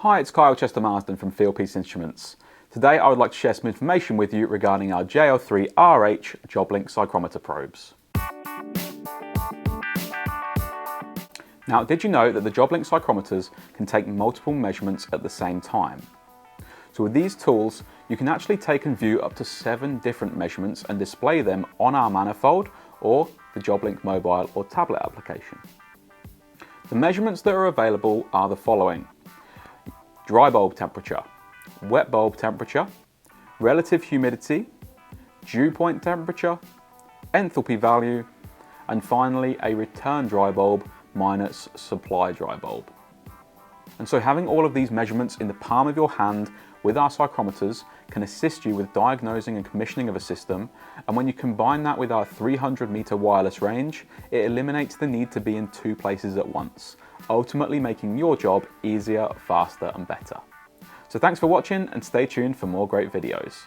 Hi, it's Kyle Chester Marsden from Fieldpiece Instruments. Today I would like to share some information with you regarding our JL3RH JobLink psychrometer probes. Now, did you know that the JobLink psychrometers can take multiple measurements at the same time? So with these tools, you can actually take and view up to 7 different measurements and display them on our manifold or the JobLink mobile or tablet application. The measurements that are available are the following: dry bulb temperature, wet bulb temperature, relative humidity, dew point temperature, enthalpy value, and finally a return dry bulb minus supply dry bulb. And so having all of these measurements in the palm of your hand with our psychrometers can assist you with diagnosing and commissioning of a system, and when you combine that with our 300-meter wireless range, it eliminates the need to be in 2 places at once, ultimately making your job easier, faster and better. So thanks for watching and stay tuned for more great videos.